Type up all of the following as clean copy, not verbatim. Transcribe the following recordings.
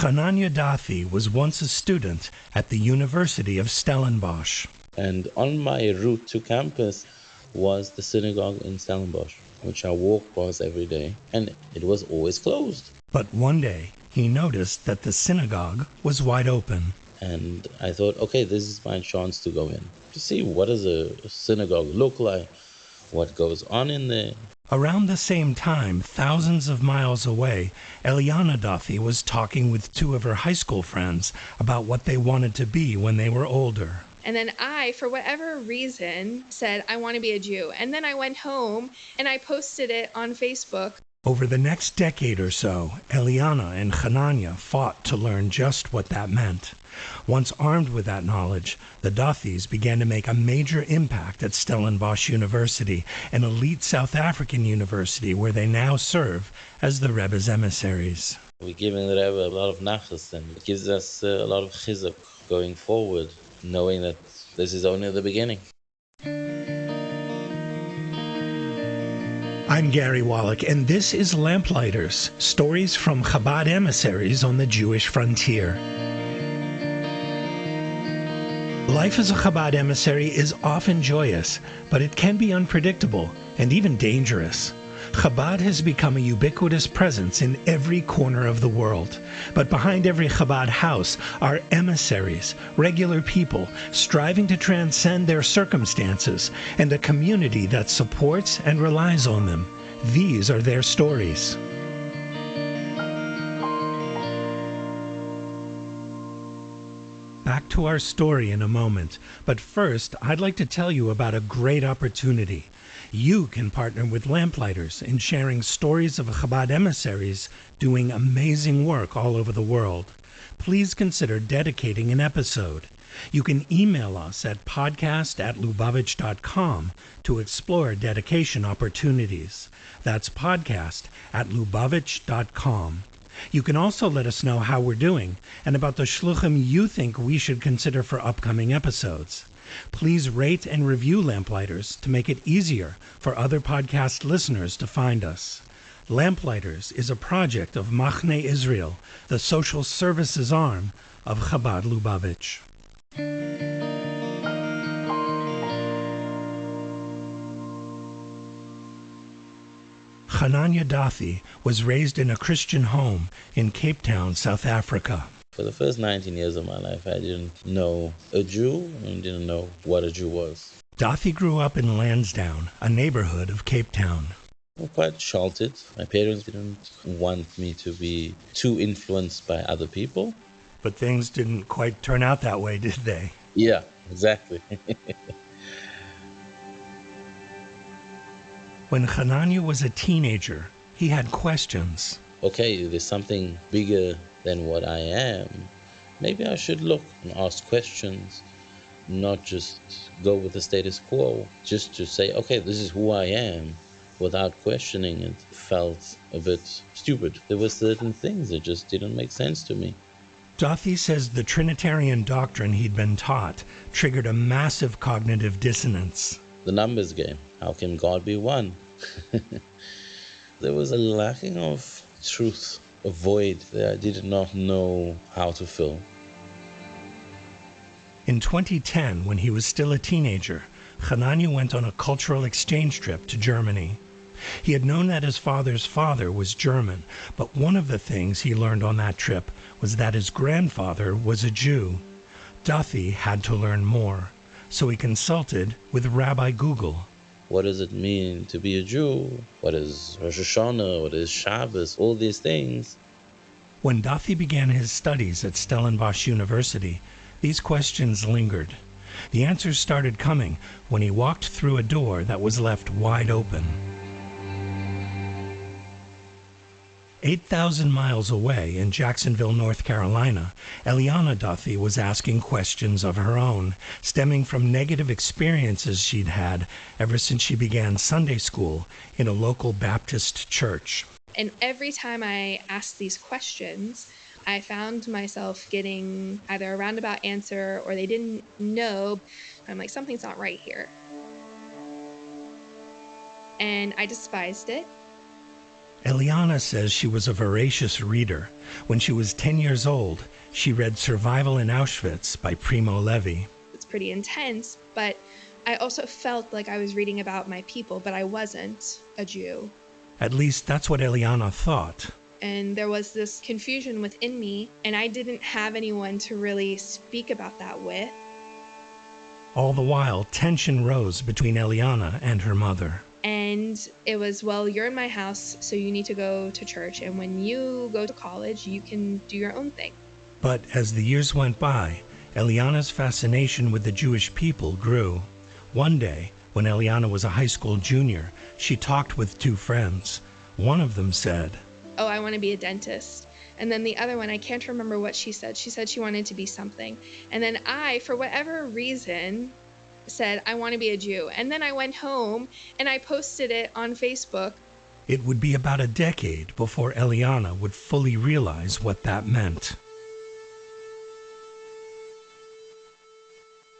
Hananya Dathi was once a student at the University of Stellenbosch. And on my route to campus was the synagogue in Stellenbosch, which I walked past every day, and it was always closed. But one day, he noticed that the synagogue was wide open. And I thought, okay, this is my chance to go in, to see what does a synagogue look like, what goes on in there. Around the same time, thousands of miles away, Eliana Dathi was talking with two of her high school friends about what they wanted to be when they were older. And then I, for whatever reason, said, I want to be a Jew. And then I went home and I posted it on Facebook. Over the next decade or so, Eliana and Hananya fought to learn just what that meant. Once armed with that knowledge, the Dathis began to make a major impact at Stellenbosch University, an elite South African university where they now serve as the Rebbe's emissaries. We're giving the Rebbe a lot of nachas, and it gives us a lot of chizuk going forward, knowing that this is only the beginning. I'm Gary Wallach, and this is Lamplighters, stories from Chabad emissaries on the Jewish frontier. Life as a Chabad emissary is often joyous, but it can be unpredictable and even dangerous. Chabad has become a ubiquitous presence in every corner of the world. But behind every Chabad house are emissaries, regular people striving to transcend their circumstances, and a community that supports and relies on them. These are their stories. Back to our story in a moment, but first I'd like to tell you about a great opportunity. You can partner with Lamplighters in sharing stories of Chabad emissaries doing amazing work all over the world. Please consider dedicating an episode. You can email us at podcast@lubavitch.com to explore dedication opportunities. That's podcast@lubavitch.com. You can also let us know how we're doing and about the shluchim you think we should consider for upcoming episodes. Please rate and review Lamplighters to make it easier for other podcast listeners to find us. Lamplighters is a project of Machne Israel, the social services arm of Chabad Lubavitch. Hananya Dathi was raised in a Christian home in Cape Town, South Africa. For the first 19 years of my life, I didn't know a Jew and didn't know what a Jew was. Dathi grew up in Lansdowne, a neighborhood of Cape Town. I'm quite sheltered. My parents didn't want me to be too influenced by other people. But things didn't quite turn out that way, did they? Yeah, exactly. When Hananya was a teenager, he had questions. Okay, there's something bigger than what I am. Maybe I should look and ask questions, not just go with the status quo, just to say, okay, this is who I am, without questioning it. Felt a bit stupid. There were certain things that just didn't make sense to me. Dathi says the Trinitarian doctrine he'd been taught triggered a massive cognitive dissonance. The numbers game. How can God be one? There was a lacking of truth, a void that I did not know how to fill. In 2010, when he was still a teenager, Hananya went on a cultural exchange trip to Germany. He had known that his father's father was German, but one of the things he learned on that trip was that his grandfather was a Jew. Dathi had to learn more, so he consulted with Rabbi Google. What does it mean to be a Jew? What is Rosh Hashanah? What is Shabbos? All these things. When Dathi began his studies at Stellenbosch University, these questions lingered. The answers started coming when he walked through a door that was left wide open. 8,000 miles away in Jacksonville, North Carolina, Eliana Dathi was asking questions of her own, stemming from negative experiences she'd had ever since she began Sunday school in a local Baptist church. And every time I asked these questions, I found myself getting either a roundabout answer or they didn't know. I'm like, something's not right here. And I despised it. Eliana says she was a voracious reader. When she was 10 years old, she read Survival in Auschwitz by Primo Levi. It's pretty intense, but I also felt like I was reading about my people, but I wasn't a Jew. At least that's what Eliana thought. And there was this confusion within me, and I didn't have anyone to really speak about that with. All the while, tension rose between Eliana and her mother. And it was, well, you're in my house, so you need to go to church. And when you go to college, you can do your own thing. But as the years went by, Eliana's fascination with the Jewish people grew. One day, when Eliana was a high school junior, she talked with two friends. One of them said, "Oh, I want to be a dentist." And then the other one, I can't remember what she said. She said she wanted to be something. And then I, for whatever reason, said, "I want to be a Jew." And then I went home and I posted it on Facebook. It would be about a decade before Eliana would fully realize what that meant.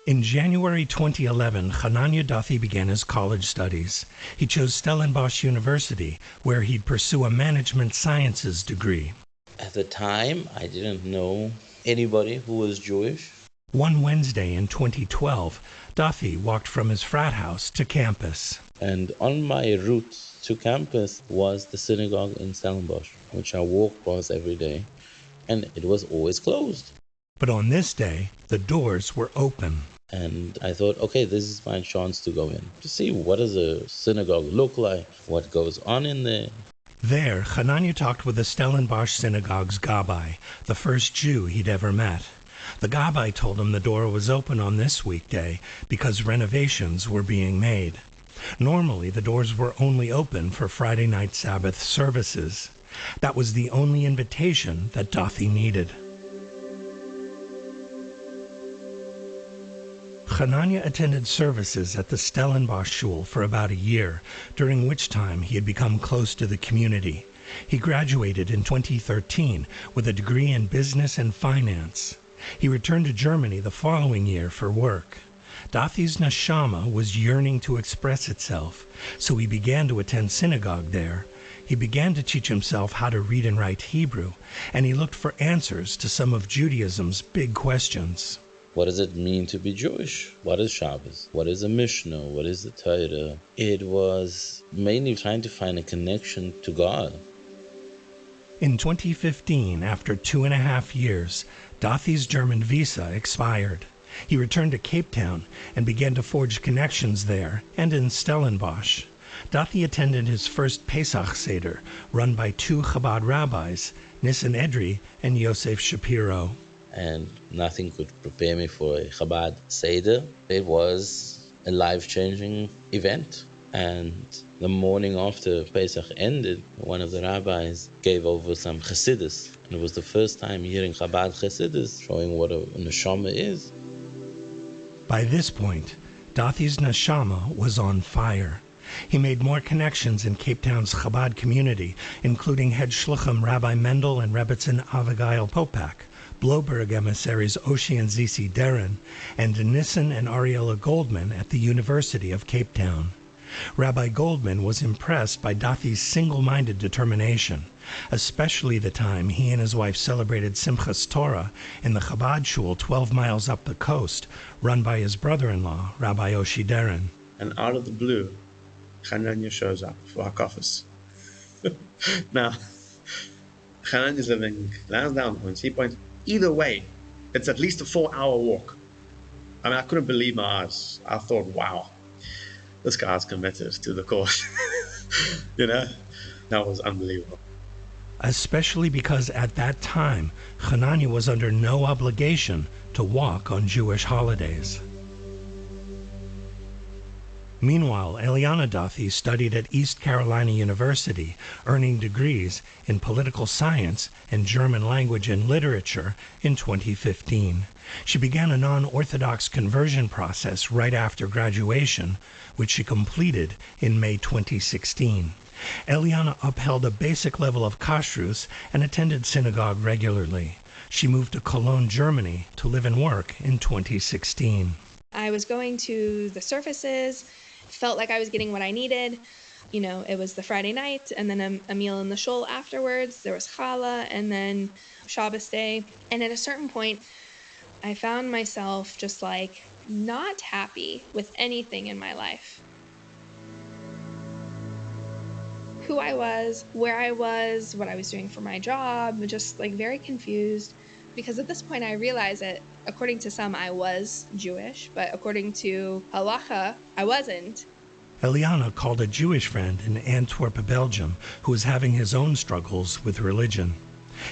In January 2011, Hananya Duffy began his college studies. He chose Stellenbosch University, where he'd pursue a management sciences degree. At the time, I didn't know anybody who was Jewish. One Wednesday in 2012, Duffy walked from his frat house to campus. And on my route to campus was the synagogue in Stellenbosch, which I walked past every day, and it was always closed. But on this day, the doors were open. And I thought, okay, this is my chance to go in, to see what does a synagogue look like, what goes on in there. There, Hananya talked with the Stellenbosch synagogue's gabbai, the first Jew he'd ever met. The gabbai told him the door was open on this weekday because renovations were being made. Normally, the doors were only open for Friday night Sabbath services. That was the only invitation that Duffy needed. Hananya attended services at the Stellenbosch shul for about a year, during which time he had become close to the community. He graduated in 2013 with a degree in business and finance. He returned to Germany the following year for work. Duffy's neshama was yearning to express itself, so he began to attend synagogue there. He began to teach himself how to read and write Hebrew, and he looked for answers to some of Judaism's big questions. What does it mean to be Jewish? What is Shabbos? What is a Mishnah? What is the Torah? It was mainly trying to find a connection to God. In 2015, after 2.5 years, Duffy's German visa expired. He returned to Cape Town and began to forge connections there and in Stellenbosch. Duffy attended his first Pesach Seder, run by two Chabad rabbis, Nissen Edry and Yosef Shapiro. And nothing could prepare me for a Chabad Seder. It was a life-changing event. And the morning after Pesach ended, one of the rabbis gave over some Chassidus. And it was the first time hearing Chabad Chassidus, showing what a neshama is. By this point, Duffy's neshama was on fire. He made more connections in Cape Town's Chabad community, including head shluchim Rabbi Mendel and Rebbetzin Avigail Popak, Bloberg emissaries Oshi and Zisi Deren, and Nissen and Ariella Goldman at the University of Cape Town. Rabbi Goldman was impressed by Duffy's single-minded determination, especially the time he and his wife celebrated Simchas Torah in the Chabad shul 12 miles up the coast, run by his brother-in-law, Rabbi Oshi Deren. And out of the blue, Hananya shows up for Hakafis. Now, Hananya's living Lansdowne Point, Sea Point. Either way, it's at least a 4-hour walk. I mean, I couldn't believe my eyes. I thought, wow, this guy's committed to the cause. You know, that was unbelievable. Especially because at that time, Hananya was under no obligation to walk on Jewish holidays. Meanwhile, Eliana Duffy studied at East Carolina University, earning degrees in political science and German language and literature in 2015. She began a non-Orthodox conversion process right after graduation, which she completed in May 2016. Eliana upheld a basic level of kashrus and attended synagogue regularly. She moved to Cologne, Germany to live and work in 2016. I was going to the services, felt like I was getting what I needed, It was the Friday night, and then a meal in the shul afterwards. There was challah, and then Shabbos day. And at a certain point, I found myself just like not happy with anything in my life. Who I was, where I was, what I was doing for my job, just like very confused. Because at this point I realized that according to some I was Jewish, but according to halacha, I wasn't. Eliana called a Jewish friend in Antwerp, Belgium, who was having his own struggles with religion.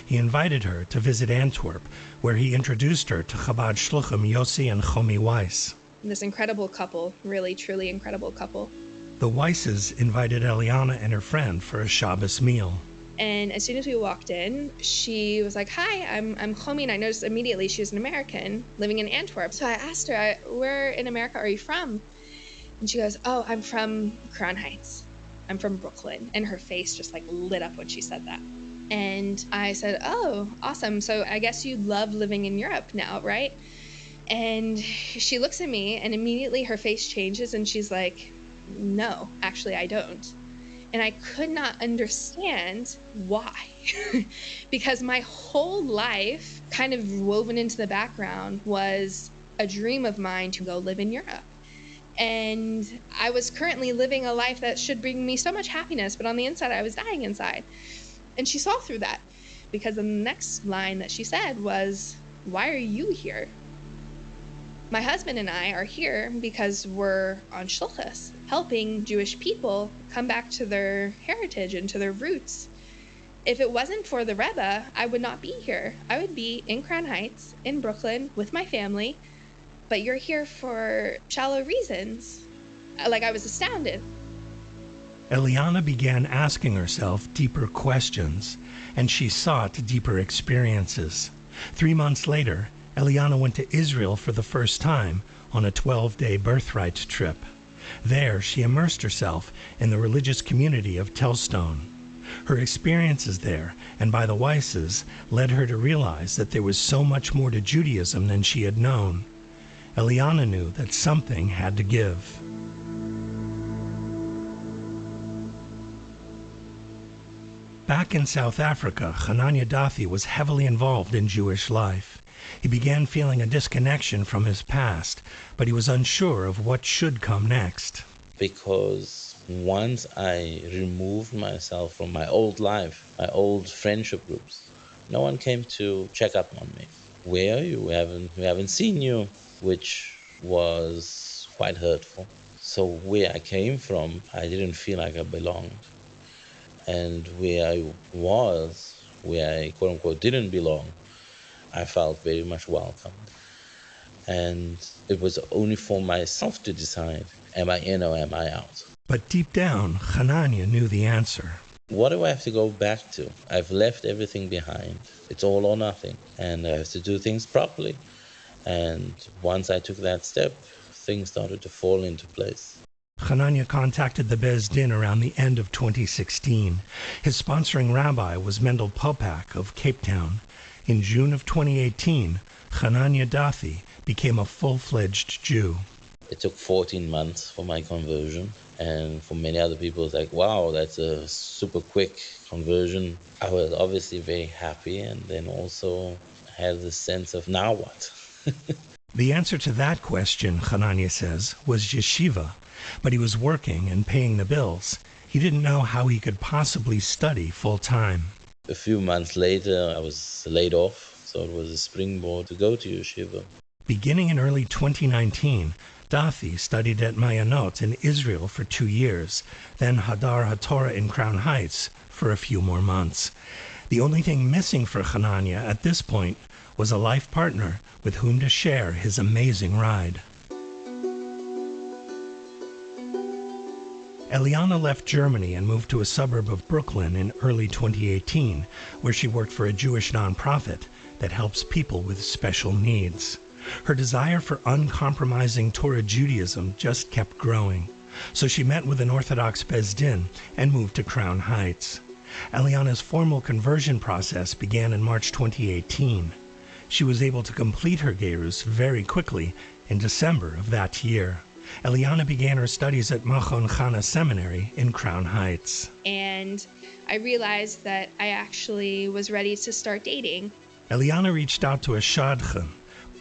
He invited her to visit Antwerp, where he introduced her to Chabad Shluchim Yossi and Chomi Weiss. This incredible couple, really, truly incredible couple. The Weisses invited Eliana and her friend for a Shabbos meal. And as soon as we walked in, she was like, "Hi, I'm Chomi," and I noticed immediately she was an American living in Antwerp. So I asked her, "Where in America are you from?" And she goes, "Oh, I'm from Crown Heights. I'm from Brooklyn." And her face just like lit up when she said that. And I said, "Oh, awesome. So I guess you love living in Europe now, right?" And she looks at me and immediately her face changes and she's like, "No, actually I don't." And I could not understand why. Because my whole life, kind of woven into the background, was a dream of mine to go live in Europe. And I was currently living a life that should bring me so much happiness, but on the inside I was dying inside. And she saw through that, because the next line that she said was, "Why are you here?" My husband and I are here because we're on shluchas, helping Jewish people come back to their heritage and to their roots. If it wasn't for the Rebbe, I would not be here. I would be in Crown Heights, in Brooklyn, with my family, but you're here for shallow reasons. Like, I was astounded. Eliana began asking herself deeper questions, and she sought deeper experiences. 3 months later, Eliana went to Israel for the first time on a 12-day birthright trip. There, she immersed herself in the religious community of Telstone. Her experiences there, and by the Weisses, led her to realize that there was so much more to Judaism than she had known. Eliana knew that something had to give. Back in South Africa, Hanania Dathi was heavily involved in Jewish life. He began feeling a disconnection from his past, but he was unsure of what should come next. Because once I removed myself from my old life, my old friendship groups, no one came to check up on me. Where are you? We haven't seen you, which was quite hurtful. So where I came from, I didn't feel like I belonged. And where I was, where I quote unquote didn't belong, I felt very much welcomed. And it was only for myself to decide, am I in or am I out? But deep down, Hanania knew the answer. What do I have to go back to? I've left everything behind. It's all or nothing. And I have to do things properly. And once I took that step, things started to fall into place. Hanania contacted the Beis Din around the end of 2016. His sponsoring rabbi was Mendel Popak of Cape Town. In June of 2018, Hanania Dathi became a full-fledged Jew. It took 14 months for my conversion, and for many other people it's like, wow, that's a super quick conversion. I was obviously very happy, and then also had this sense of, now what? The answer to that question, Hanania says, was yeshiva, but he was working and paying the bills. He didn't know how he could possibly study full-time. A few months later, I was laid off, so it was a springboard to go to yeshiva. Beginning in early 2019, Dathi studied at Mayanot in Israel for 2 years, then Hadar HaTorah in Crown Heights for a few more months. The only thing missing for Hanania at this point was a life partner with whom to share his amazing ride. Eliana left Germany and moved to a suburb of Brooklyn in early 2018, where she worked for a Jewish nonprofit that helps people with special needs. Her desire for uncompromising Torah Judaism just kept growing, so she met with an Orthodox Beis Din and moved to Crown Heights. Eliana's formal conversion process began in March 2018. She was able to complete her Gerus very quickly in December of that year. Eliana began her studies at Machne Seminary in Crown Heights. And I realized that I actually was ready to start dating. Eliana reached out to a shadchan.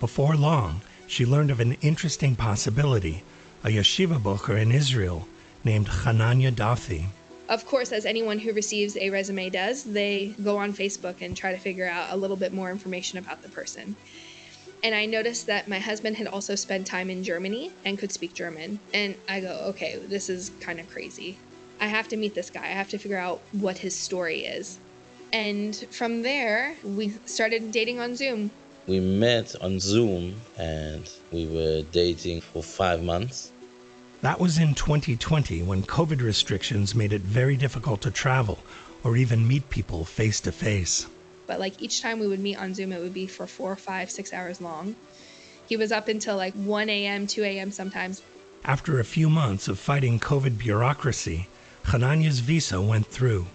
Before long, she learned of an interesting possibility, a yeshiva bocher in Israel named Hananya Dathi. Of course, as anyone who receives a resume does, they go on Facebook and try to figure out a little bit more information about the person. And I noticed that my husband had also spent time in Germany and could speak German. And I go, okay, this is kind of crazy. I have to meet this guy. I have to figure out what his story is. And from there, we started dating on Zoom. We met on Zoom and we were dating for 5 months. That was in 2020 when COVID restrictions made it very difficult to travel or even meet people face to face. But like each time we would meet on Zoom, it would be for 4, 5, 6 hours long. He was up until like 1 a.m., 2 a.m. sometimes. After a few months of fighting COVID bureaucracy, Hananya's visa went through.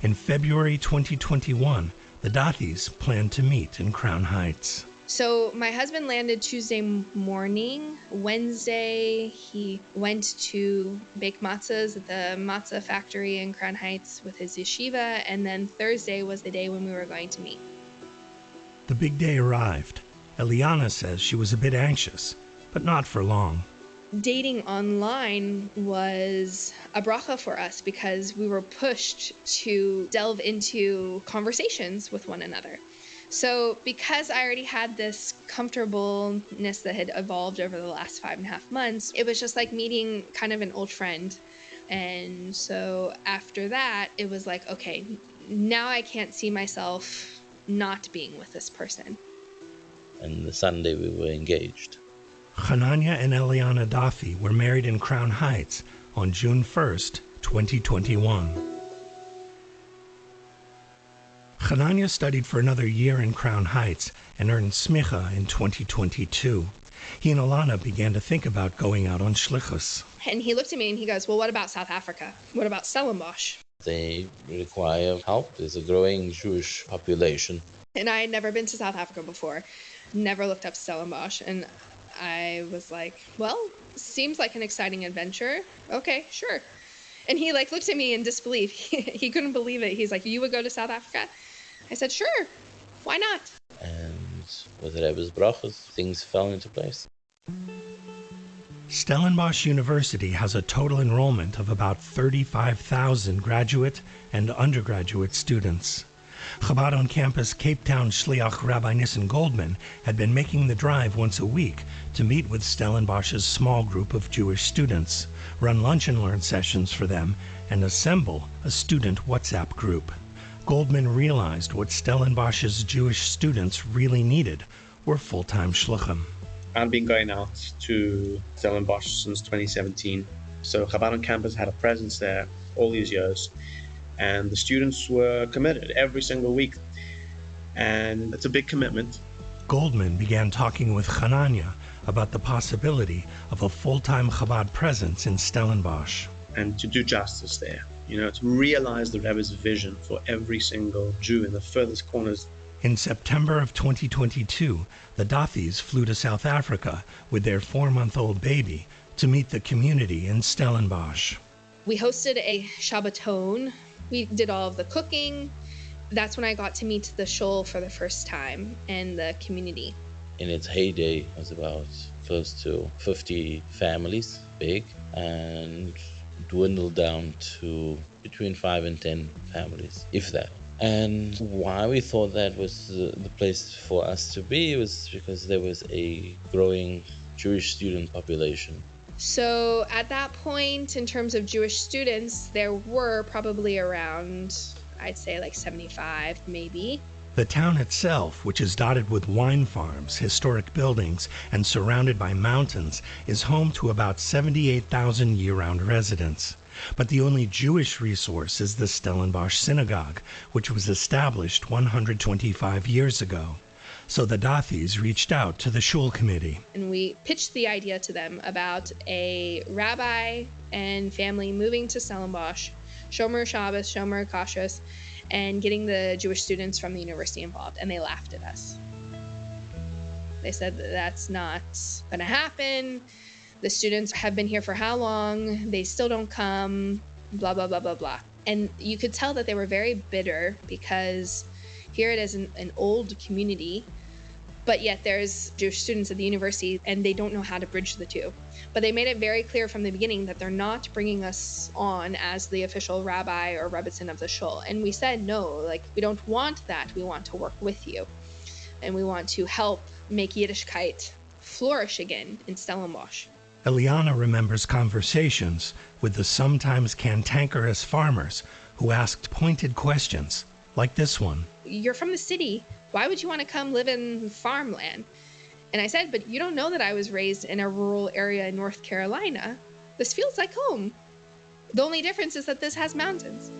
In February 2021, the Dathis planned to meet in Crown Heights. So my husband landed Tuesday morning. Wednesday, he went to bake matzahs at the matzah factory in Crown Heights with his yeshiva. And then Thursday was the day when we were going to meet. The big day arrived. Eliana says she was a bit anxious, but not for long. Dating online was a bracha for us because we were pushed to delve into conversations with one another. So because I already had this comfortableness that had evolved over the last 5.5 months, it was just like meeting kind of an old friend. And so after that, it was like, okay, now I can't see myself not being with this person. And the Sunday we were engaged. Hananya and Eliana Dathi were married in Crown Heights on June 1st, 2021. Hananya studied for another year in Crown Heights and earned smicha in 2022. He and Alana began to think about going out on shlichus. And he looked at me and he goes, well, what about South Africa? What about Stellenbosch? They require help. There's a growing Jewish population. And I had never been to South Africa before, never looked up Stellenbosch. And I was like, well, seems like an exciting adventure. Okay, sure. And he like looked at me in disbelief. He couldn't believe it. He's like, you would go to South Africa? I said, sure. Why not? And with Rebbe's brachas, things fell into place. Stellenbosch University has a total enrollment of about 35,000 graduate and undergraduate students. Chabad on campus Cape Town Shliach Rabbi Nissen Goldman had been making the drive once a week to meet with Stellenbosch's small group of Jewish students, run lunch and learn sessions for them, and assemble a student WhatsApp group. Goldman realized what Stellenbosch's Jewish students really needed were full-time shluchim. I've been going out to Stellenbosch since 2017. So Chabad on campus had a presence there all these years. And the students were committed every single week. And it's a big commitment. Goldman began talking with Hananya about the possibility of a full-time Chabad presence in Stellenbosch. And to do justice there, to realize the Rebbe's vision for every single Jew in the furthest corners. In September of 2022, the Dathis flew to South Africa with their 4-month-old baby to meet the community in Stellenbosch. We hosted a Shabbaton. We did all of the cooking. That's when I got to meet the shul for the first time and the community. In its heyday, it was about close to 50 families, big, and dwindled down to between 5 and 10 families, if that. And why we thought that was the place for us to be was because there was a growing Jewish student population. So at that point, in terms of Jewish students, there were probably around, I'd say like 75 maybe. The town itself, which is dotted with wine farms, historic buildings, and surrounded by mountains, is home to about 78,000 year-round residents. But the only Jewish resource is the Stellenbosch Synagogue, which was established 125 years ago. So the Dathis reached out to the shul committee. And we pitched the idea to them about a rabbi and family moving to Stellenbosch, Shomer Shabbos, Shomer Kashrus, and getting the Jewish students from the university involved. And they laughed at us. They said that's not going to happen. The students have been here for how long? They still don't come, blah, blah, blah, blah, blah. And you could tell that they were very bitter because here it is an old community, but yet there's Jewish students at the university and they don't know how to bridge the two. But they made it very clear from the beginning that they're not bringing us on as the official rabbi or rebbitzin of the shul. And we said, no, like, we don't want that. We want to work with you. And we want to help make Yiddishkeit flourish again in Stellenbosch. Eliana remembers conversations with the sometimes cantankerous farmers who asked pointed questions, like this one. You're from the city. Why would you want to come live in farmland? And I said, but you don't know that I was raised in a rural area in North Carolina. This feels like home. The only difference is that this has mountains.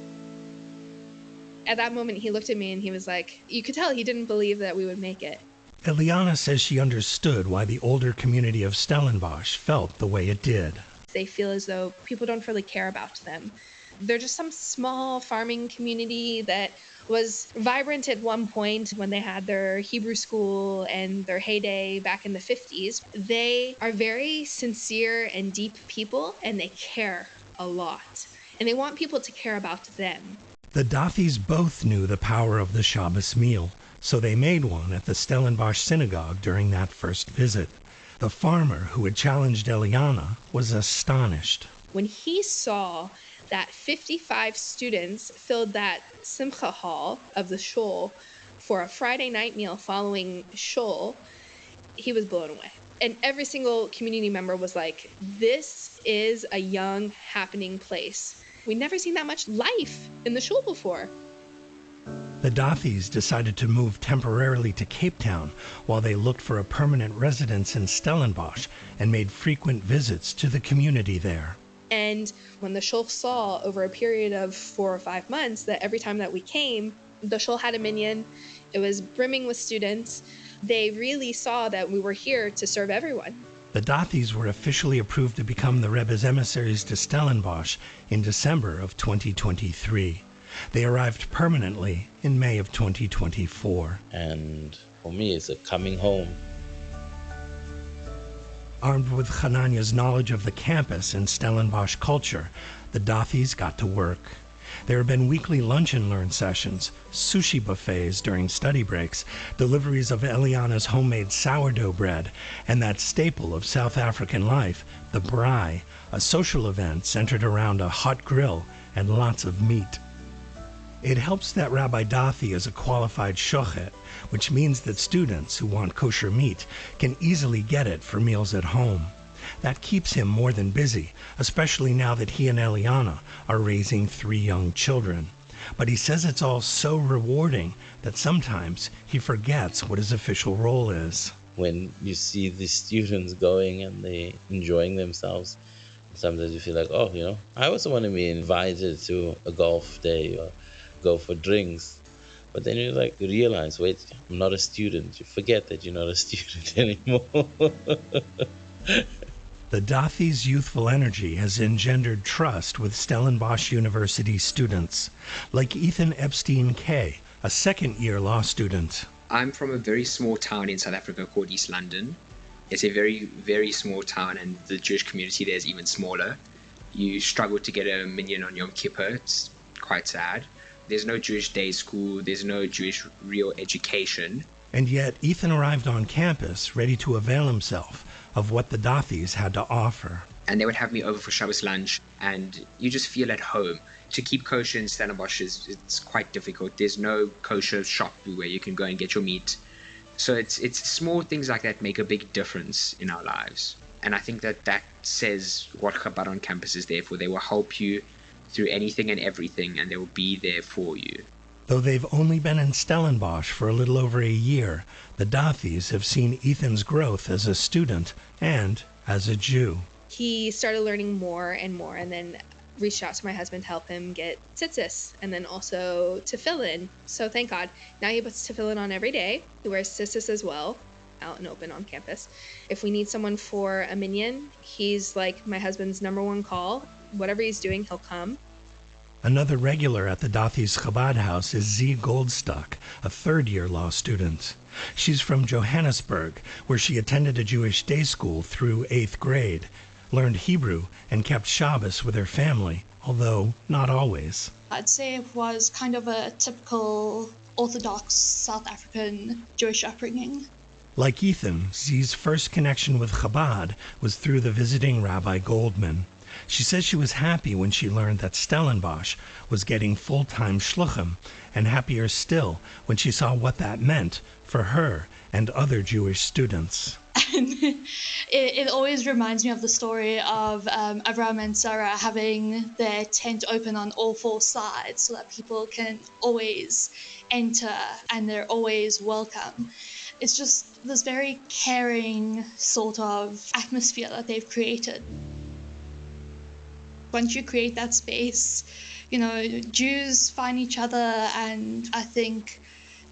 At that moment, he looked at me and he was like, you could tell he didn't believe that we would make it. Eliana says she understood why the older community of Stellenbosch felt the way it did. They feel as though people don't really care about them. They're just some small farming community that was vibrant at one point when they had their Hebrew school and their heyday back in the 50s. They are very sincere and deep people, and they care a lot. And they want people to care about them. The Dathis both knew the power of the Shabbos meal, so they made one at the Stellenbosch synagogue during that first visit. The farmer who had challenged Eliana was astonished. When he saw that 55 students filled that simcha hall of the shul for a Friday night meal following shul, he was blown away. And every single community member was like, this is a young, happening place. We'd never seen that much life in the shul before. The Dathis decided to move temporarily to Cape Town while they looked for a permanent residence in Stellenbosch and made frequent visits to the community there. And when the shul saw over a period of 4 or 5 months that every time that we came, the shul had a minyan, it was brimming with students, they really saw that we were here to serve everyone. The Dathis were officially approved to become the Rebbe's emissaries to Stellenbosch in December of 2023. They arrived permanently in May of 2024. And for me, it's a coming home. Armed with Hananiah's knowledge of the campus and Stellenbosch culture, the Dathis got to work. There have been weekly lunch and learn sessions, sushi buffets during study breaks, deliveries of Eliana's homemade sourdough bread, and that staple of South African life, the braai, a social event centered around a hot grill and lots of meat. It helps that Rabbi Dathi is a qualified shochet, which means that students who want kosher meat can easily get it for meals at home. That keeps him more than busy, especially now that he and Eliana are raising 3 young children. But he says it's all so rewarding that sometimes he forgets what his official role is. When you see the students going and they enjoying themselves, sometimes you feel like, oh, I also want to be invited to a golf day or go for drinks. But then you realize, wait, I'm not a student. You forget that you're not a student anymore. The Dathis' youthful energy has engendered trust with Stellenbosch University students, like Ethan Epstein Kay, a second-year law student. I'm from a very small town in South Africa called East London. It's a very, very small town, and the Jewish community there is even smaller. You struggle to get a minyan on Yom Kippur. It's quite sad. There's no Jewish day school. There's no Jewish real education. And yet Ethan arrived on campus ready to avail himself of what the Dathis had to offer. And they would have me over for Shabbos lunch, and you just feel at home. To keep kosher in Stellenbosch it's quite difficult. There's no kosher shop where you can go and get your meat. So it's small things like that make a big difference in our lives. And I think that says what Chabad on campus is there for. They will help you through anything and everything, and they will be there for you. Though they've only been in Stellenbosch for a little over a year, the Dathis have seen Ethan's growth as a student and as a Jew. He started learning more and more, and then reached out to my husband to help him get tzitzis, and then also tefillin. So thank God. Now he puts tefillin on every day. He wears tzitzis as well, out and open on campus. If we need someone for a minyan, he's like my husband's number one call. Whatever he's doing, he'll come. Another regular at the Dathi's Chabad house is Z. Goldstock, a third-year law student. She's from Johannesburg, where she attended a Jewish day school through 8th grade, learned Hebrew, and kept Shabbos with her family, although not always. I'd say it was kind of a typical Orthodox South African Jewish upbringing. Like Ethan, Z's first connection with Chabad was through the visiting Rabbi Goldman. She says she was happy when she learned that Stellenbosch was getting full-time shluchim, and happier still when she saw what that meant for her and other Jewish students. And it always reminds me of the story of Avraham and Sarah having their tent open on all four sides so that people can always enter and they're always welcome. It's just this very caring sort of atmosphere that they've created. Once you create that space, Jews find each other, and I think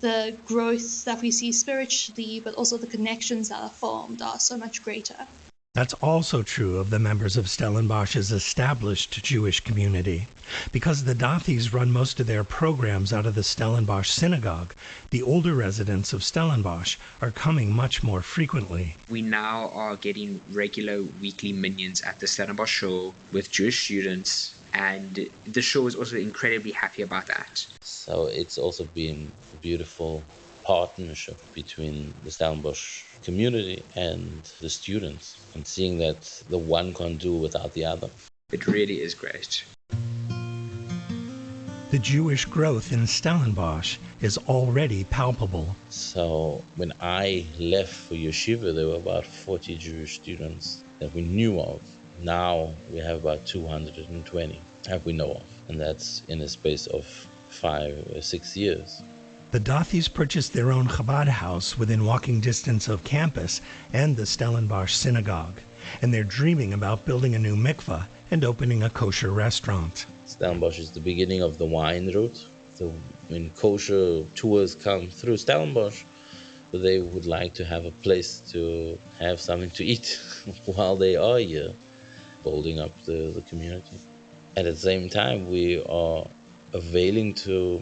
the growth that we see spiritually, but also the connections that are formed, are so much greater. That's also true of the members of Stellenbosch's established Jewish community. Because the Dathis run most of their programs out of the Stellenbosch synagogue, the older residents of Stellenbosch are coming much more frequently. We now are getting regular weekly minions at the Stellenbosch show with Jewish students, and the show is also incredibly happy about that. So it's also been a beautiful partnership between the Stellenbosch community and the students, and seeing that the one can't do without the other. It really is great. The Jewish growth in Stellenbosch is already palpable. So when I left for yeshiva, there were about 40 Jewish students that we knew of. Now we have about 220 that we know of, and that's in a space of 5 or 6 years. The Dathis purchased their own Chabad house within walking distance of campus and the Stellenbosch synagogue, and they're dreaming about building a new mikveh and opening a kosher restaurant. Stellenbosch is the beginning of the wine route. So when kosher tours come through Stellenbosch, they would like to have a place to have something to eat while they are here, building up the community. At the same time, we are availing to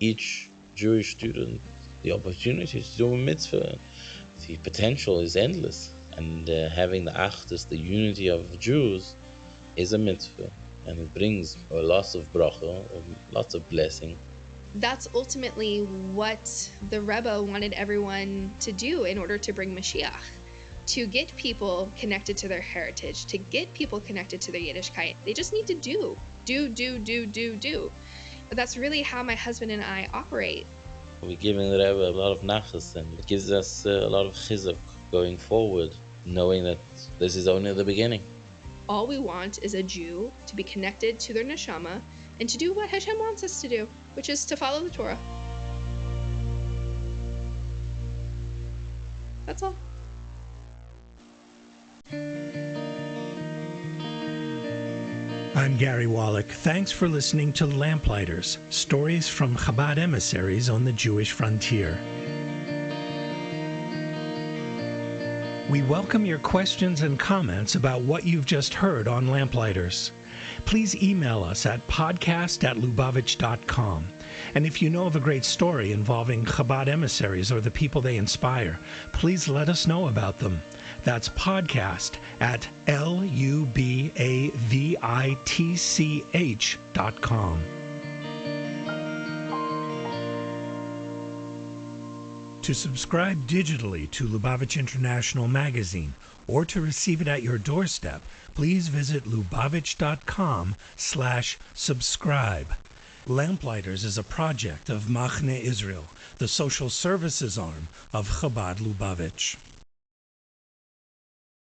each Jewish student the opportunity to do a mitzvah. The potential is endless, and having the achdus, the unity of Jews, is a mitzvah, and it brings a lot of bracha, lots of blessing. That's ultimately what the Rebbe wanted everyone to do in order to bring Mashiach, to get people connected to their heritage, to get people connected to their Yiddishkeit. They just need to do. But that's really how my husband and I operate. We're giving the Rebbe a lot of nachas, and it gives us a lot of chizuk going forward, knowing that this is only the beginning. All we want is a Jew to be connected to their neshama and to do what Hashem wants us to do, which is to follow the Torah. That's all. I'm Gary Wallach. Thanks for listening to Lamplighters, stories from Chabad emissaries on the Jewish frontier. We welcome your questions and comments about what you've just heard on Lamplighters. Please email us at podcast@lubavitch.com. And if you know of a great story involving Chabad emissaries or the people they inspire, please let us know about them. That's podcast@lubavitch.com. To subscribe digitally to Lubavitch International Magazine or to receive it at your doorstep, please visit lubavitch.com/subscribe. Lamplighters is a project of Machne Israel, the social services arm of Chabad Lubavitch.